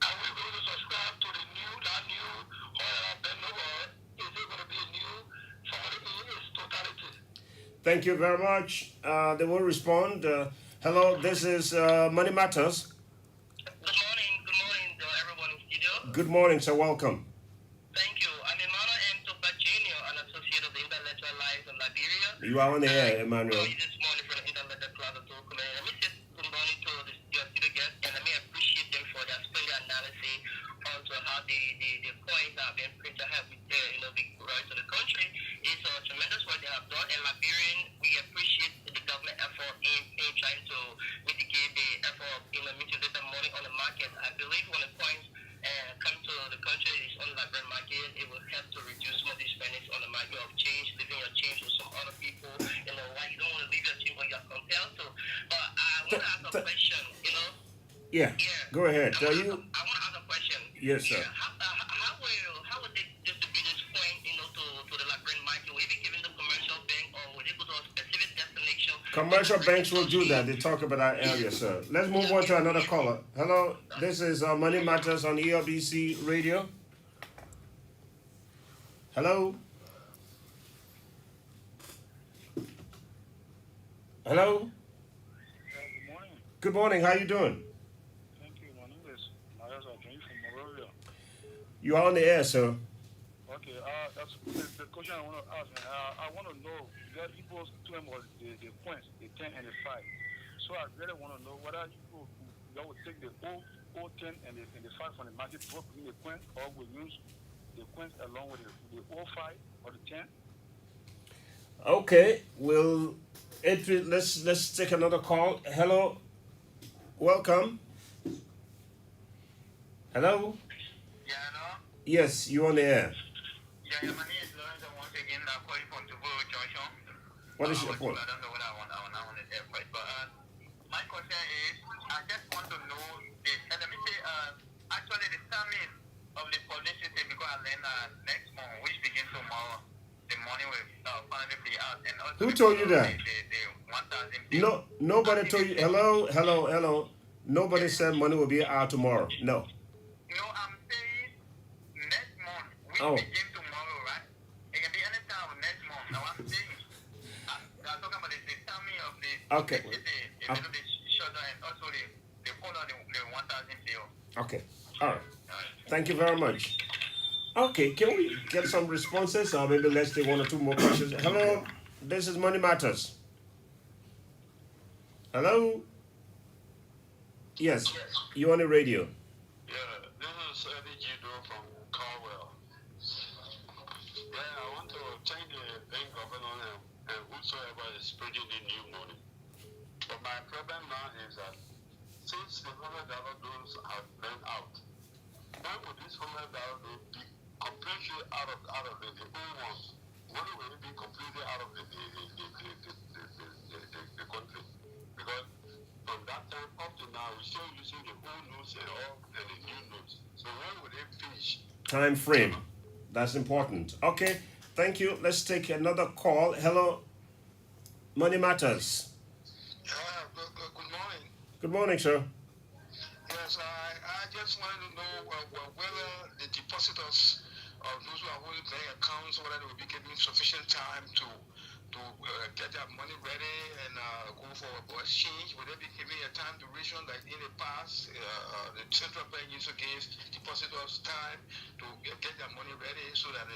[SPEAKER 5] Are we going to subscribe to the new $100 banknote, or is it going to be a new family in its totality?
[SPEAKER 1] Thank you very much. They will respond. Hello, this is Money Matters.
[SPEAKER 5] Good morning to everyone in studio.
[SPEAKER 1] Good morning, sir. Welcome.
[SPEAKER 5] Thank you. I'm Emmanuel M. Topa Jr., an associate of the Intellectual Lives of Liberia.
[SPEAKER 1] You are on the air, Emmanuel.
[SPEAKER 5] So this morning for the Intellectual Club of Tokume. Let me say good morning to your studio guests, and let me appreciate them for their splendid analysis onto how the coins that have been printed have been right to the country. It's a tremendous work they have done, and Liberian, we appreciate the government effort in trying to mitigate the effort of mitigate the money on the market. I believe when the coins come to the country, it's on the Liberian market, it will help to reduce some of the spending on the market of change, leaving your change with some other people. Why you don't want to leave your change when you're compelled to. But I want to ask a question,
[SPEAKER 1] Yeah, go ahead.
[SPEAKER 5] I want to ask a question.
[SPEAKER 1] Yes, sir.
[SPEAKER 5] Yeah, how would they distribute this coin, to the Liberian market? Will it be given to commercial bank, or will it go to a specific destination?
[SPEAKER 1] Commercial banks will do that. They talk about that earlier, sir. Let's move on to another caller. Hello, this is Money Matters on ELBC Radio. Hello? Hello?
[SPEAKER 5] Good morning.
[SPEAKER 1] Good morning. How you doing?
[SPEAKER 5] Thank you. My name is Marius Adjani from Moravia.
[SPEAKER 1] You are on the air, sir.
[SPEAKER 5] Okay, that's the question I want to ask. I want to know that Igbo's claim was the coins, the 10 and the 5. So I really want to know whether Igbo will take the old 10 and the 5 from the market, both bring the coin, or will use the coins along with the old 5 or the 10.
[SPEAKER 1] Okay, let's take another call. Hello, welcome. Hello.
[SPEAKER 5] Yeah, no?
[SPEAKER 1] Yes, you on the air.
[SPEAKER 5] Yeah, my name is Lawrence, and once again, I'm calling from Tuburo Junction.
[SPEAKER 1] What is your point?
[SPEAKER 5] I don't know what I want to say, but my concern is, I just want to know this. And let me say, actually, the timing of the publicity, because I learned next month, which begins tomorrow, the money will finally be out. And also
[SPEAKER 1] Who told you that?
[SPEAKER 5] The 1,000
[SPEAKER 1] No, nobody told you. Hello. Nobody said money will be out tomorrow. No.
[SPEAKER 5] No, I'm saying next month, which
[SPEAKER 1] Oh.
[SPEAKER 5] begins tomorrow, right? It can be any time next
[SPEAKER 1] Okay.
[SPEAKER 5] It's a little bit shorter, and also they follow the 1,000 bill.
[SPEAKER 1] Okay. All right. Thank you very much. Okay, can we get some responses? Or maybe let's take one or two more questions. Hello, this is Money Matters. Hello? Yes, you on the radio.
[SPEAKER 5] Yeah, this is Eddie Jido from Carwell. Yeah, I want to thank the bank governor and whosoever is spreading the new money. But my problem now is that since the $100 bills have been out, when will this $100 bill be completely out of the old ones? When will it be completely out of the country? Because from that time up to now, we're still using the old notes and the new notes. So when will they finish?
[SPEAKER 1] Time frame. That's important. Okay, thank you. Let's take another call. Hello, Money Matters.
[SPEAKER 5] Good morning.
[SPEAKER 1] Good morning, sir.
[SPEAKER 5] Yes, I just wanted to know whether the depositors of those who are holding bank accounts, whether they will be given sufficient time to get their money ready and go for exchange. Will they be given a time duration like in the past? The central bank used to give depositors time to get their money ready so that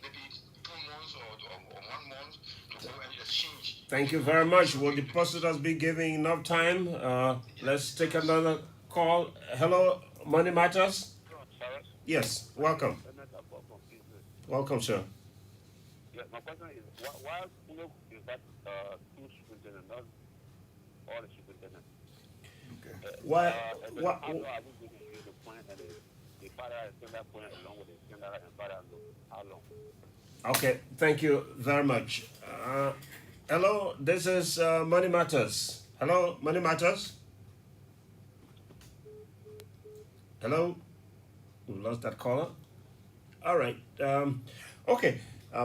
[SPEAKER 5] maybe 2 months or 1 month to go and exchange.
[SPEAKER 1] Thank you very much. Will depositors be giving enough time? Let's take another call. Hello, Money Matters. Yes, welcome. Welcome, sir.
[SPEAKER 5] Yeah, my question is, why is that two superintendents, not all the superintendents?
[SPEAKER 3] Okay.
[SPEAKER 1] Why?
[SPEAKER 5] How
[SPEAKER 1] What?
[SPEAKER 5] are we going to use the point and the father and sender point along with the sender and father? How long?
[SPEAKER 1] Okay, thank you very much. Hello, this is Money Matters. Hello, Money Matters. Hello, we lost that caller. All right. Okay.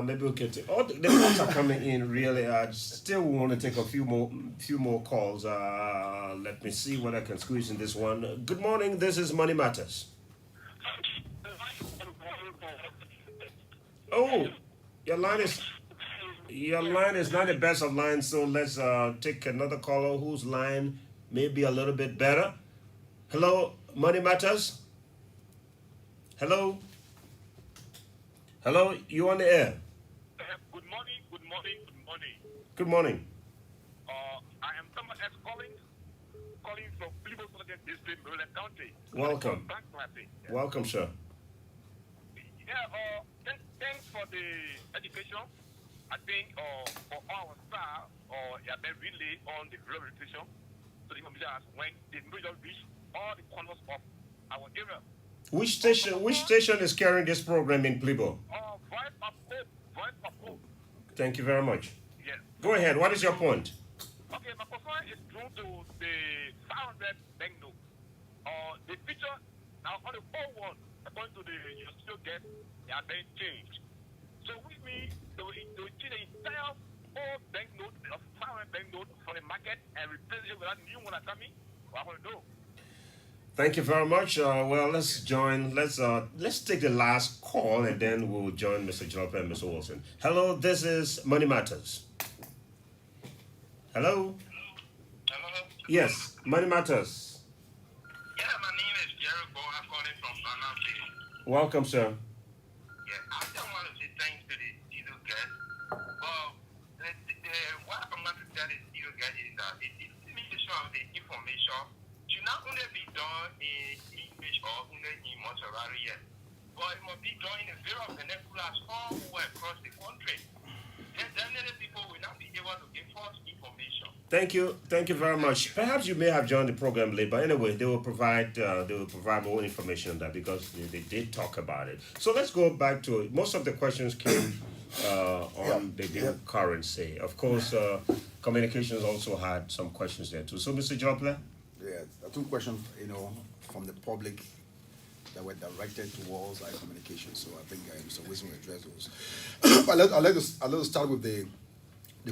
[SPEAKER 1] Maybe we'll get to. Oh, the calls are coming in. Really, I still want to take a few more calls. Let me see what I can squeeze in this one. Good morning. This is Money Matters. Oh, your line is not the best of lines. So let's take another caller whose line may be a little bit better. Hello, Money Matters. Hello. Hello, you on the air?
[SPEAKER 5] Good morning, good morning, good morning.
[SPEAKER 1] Good morning.
[SPEAKER 5] I am Thomas S. calling from Plymouth District, Maryland County.
[SPEAKER 1] Welcome.
[SPEAKER 5] Bank Classic.
[SPEAKER 1] Welcome, sir.
[SPEAKER 5] Yeah, thanks for the education. I think for our staff, you have been really on the rehabilitation to the commissioners when the major reach all the corners of our area.
[SPEAKER 1] Which station is carrying this program in Plibo?
[SPEAKER 5] Voice of Hope. Voice of Hope.
[SPEAKER 1] Thank you very much.
[SPEAKER 5] Yes.
[SPEAKER 1] Go ahead. What is your point?
[SPEAKER 5] Okay, my concern is due to the 500 banknote. The picture now on the old one, according to the you still get, they are being changed. So with me, they will change the entire old banknote of 500 banknote for the market and replace it with a new one that's coming. What I want to do?
[SPEAKER 1] Thank you very much. Well, let's take the last call and then we'll join Mr. Jalpa and Mr. Wilson. Hello, this is Money Matters. Hello?
[SPEAKER 5] Hello?
[SPEAKER 1] Yes, Money Matters.
[SPEAKER 5] Yeah, my name is Jerry Bo. I'm calling from Ghana.
[SPEAKER 1] Welcome, sir.
[SPEAKER 5] Yeah, I just want to say thanks to the diesel guys. Well, what I'm going to tell the diesel guys is that the dissemination of the information should not only be done in English or only in Monterrey yet, but it must be done in a very vernacular all across the country. Then definitely people will not be able to give false information.
[SPEAKER 1] Thank you very much. Perhaps you may have joined the program late, but anyway, they will provide more information on that because they did talk about it. So let's go back to it. Most of the questions came on the currency. Of course, communications also had some questions there too. So, Mr. Jopler?
[SPEAKER 3] Yeah, two questions, from the public that were directed towards our communication. So I think Mr. Wilson will address those. I'd like to start with the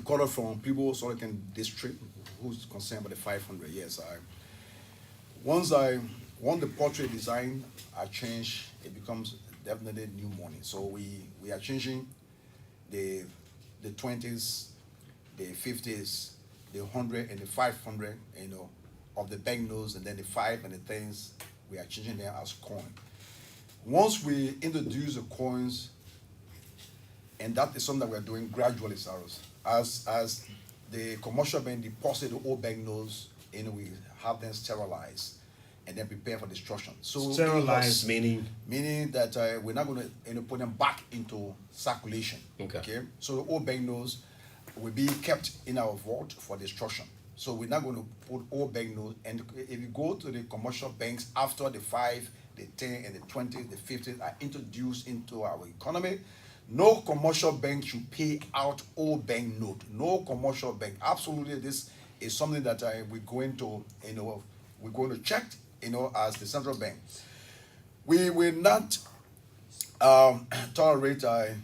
[SPEAKER 3] caller from Plibo Solican District who's concerned about the 500. Yes, once the portrait design are changed, it becomes definitely new money. So we are changing the 20s, the 50s, the 100 and the 500, of the banknotes, and then the 5 and the things, we are changing them as coin. Once we introduce the coins, and that is something that we are doing gradually, Cyrus, as the commercial bank deposit the old banknotes, we have them sterilized and then prepare for destruction. So
[SPEAKER 1] Sterilized
[SPEAKER 3] meaning that we're not going to put them back into circulation.
[SPEAKER 1] Okay.
[SPEAKER 3] So the old banknotes will be kept in our vault for destruction. So we're not going to put old banknotes. And if you go to the commercial banks after the 5, the 10, and the 20, the 50 are introduced into our economy, no commercial bank should pay out old banknote. No commercial bank. Absolutely, this is something that we're going to, we're going to check, as the central bank. We will not tolerate the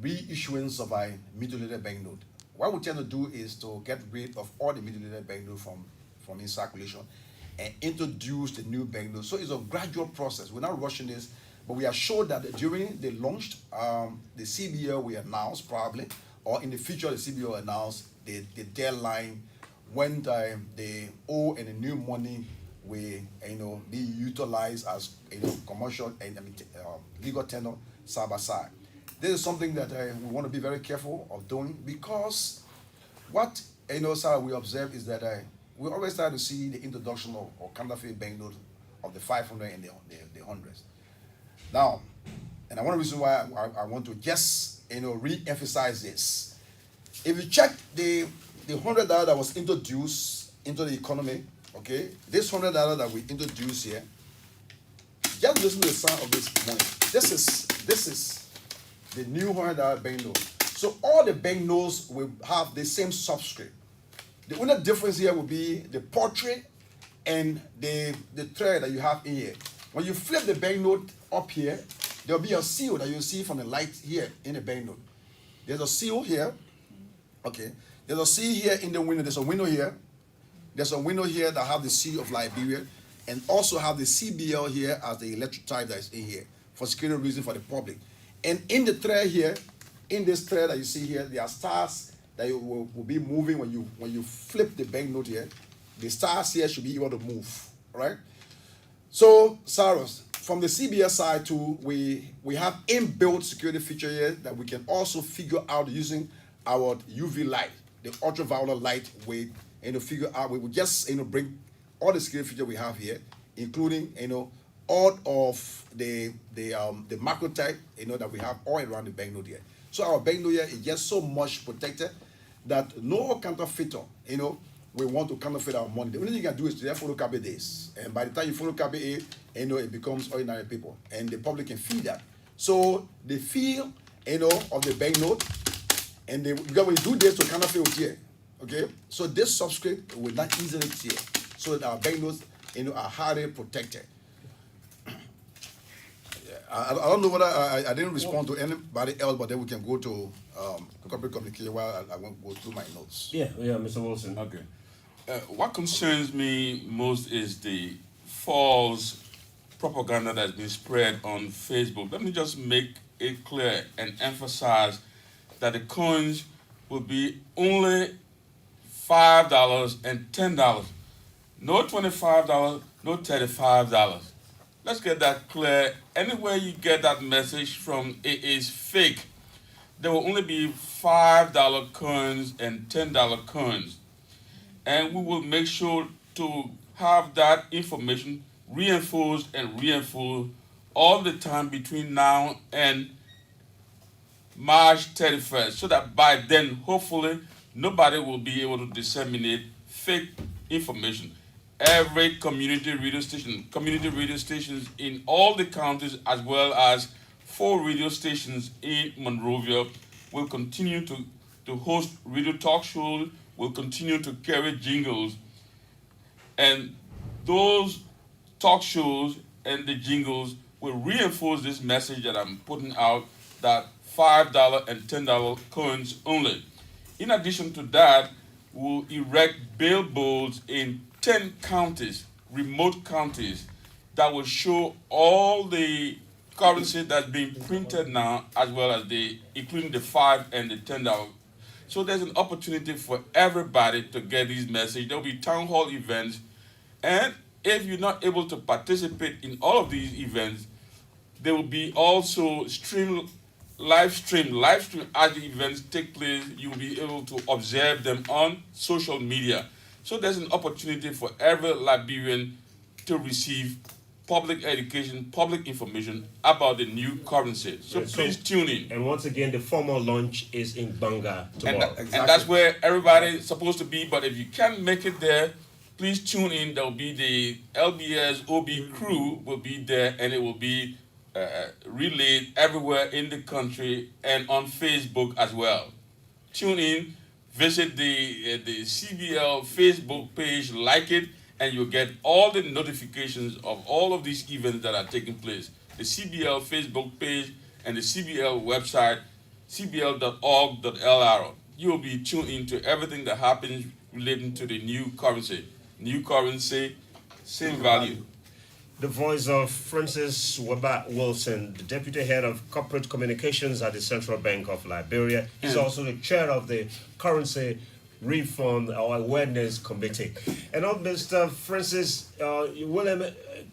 [SPEAKER 3] reissuance of a mutilated banknote. What we tend to do is to get rid of all the mutilated banknote from in circulation and introduce the new banknote. So it's a gradual process. We're not rushing this, but we are sure that during the launch, the CBL will announce probably, or in the future the CBL will announce the deadline when the old and the new money will be utilized as commercial and legal tender side by side. This is something that we want to be very careful of doing, because what sir, we observe is that we always try to see the introduction of counterfeit banknotes of the 500 and the hundreds. Now, and one reason why I want to just re-emphasize this. If you check the $100 that was introduced into the economy, okay, this $100 that we introduced here, just listen to the sound of this money. This is the new $100 banknote. So all the banknotes will have the same substrate. The only difference here will be the portrait and the thread that you have in here. When you flip the banknote up here, there will be a seal that you see from the light here in the banknote. There's a seal here. Okay. There's a seal here in the window. There's a window here. There's a window here that have the seal of Liberia, and also have the CBL here as the electric type that is in here for security reasons for the public. And in the thread here, in this thread that you see here, there are stars that will be moving when you flip the banknote here. The stars here should be able to move, right? So, Cyrus, from the CBL side too, we have inbuilt security feature here that we can also figure out using our UV light, the ultraviolet light, figure out. We will just bring all the security feature we have here, including all of the macro type that we have all around the banknote here. So our banknote here is just so much protected that no counterfeiter we want to counterfeit our money. The only thing you can do is to photocopy this, and by the time you photocopy it, it becomes ordinary people, and the public can feel that. So the feel of the banknote, and because when you do this to counterfeit here, okay, so this subscript will not easily tear, so that our banknotes are highly protected. I don't know whether I didn't respond to anybody else, but then we can go to corporate communication while I won't go through my notes.
[SPEAKER 1] Yeah, Mr. Wilson.
[SPEAKER 2] Okay. What concerns me most is the false propaganda that's been spread on Facebook. Let me just make it clear and emphasize that the coins will be only $5 and $10. No $25, no $35. Let's get that clear. Anywhere you get that message from, it is fake. There will only be $5 coins and $10 coins. And we will make sure to have that information reinforced and reinforced all the time between now and March 31st, so that by then, hopefully, nobody will be able to disseminate fake information. Every community radio stations in all the counties, as well as 4 radio stations in Monrovia, will continue to host radio talk shows, will continue to carry jingles. And those talk shows and the jingles will reinforce this message that I'm putting out, that $5 and $10 coins only. In addition to that, we'll erect billboards in 10 counties, remote counties, that will show all the currency that's being printed now, as well as including the $5 and the $10. So there's an opportunity for everybody to get these messages. There'll be town hall events, and if you're not able to participate in all of these events, there will be also live stream as the events take place. You'll be able to observe them on social media. So there's an opportunity for every Liberian to receive public education, public information about the new currency. So
[SPEAKER 1] Right, so-
[SPEAKER 2] please tune in.
[SPEAKER 1] And once again, the formal launch is in Banga tomorrow.
[SPEAKER 2] And that's where everybody is supposed to be. But if you can't make it there, please tune in. There will be the LBS OB crew will be there, and it will be relayed everywhere in the country and on Facebook as well. Tune in, visit the CBL Facebook page, like it, and you'll get all the notifications of all of these events that are taking place. The CBL Facebook page and the CBL website, cbl.org.lr. You'll be tuned into everything that happens relating to the new currency. New currency, same value.
[SPEAKER 1] The voice of Francis Waba Wilson, the Deputy Head of Corporate Communications at the Central Bank of Liberia. He's also the chair of the Currency Reform or Awareness Committee. And Mr. Francis William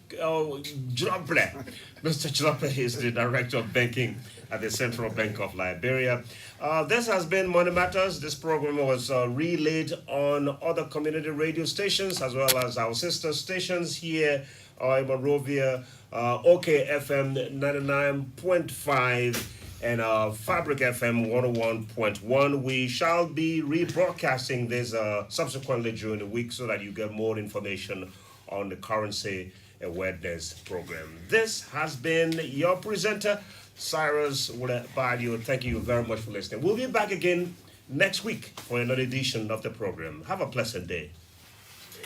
[SPEAKER 1] Jrople. Mr. Jrople is the Director of Banking at the Central Bank of Liberia. This has been Money Matters. This program was relayed on other community radio stations as well as our sister stations here in Monrovia, OKFM 99.5 and Fabric FM 101.1. We shall be rebroadcasting this subsequently during the week so that you get more information on the Currency Awareness Program. This has been your presenter, Cyrus Badio. Thank you very much for listening. We'll be back again next week for another edition of the program. Have a pleasant day.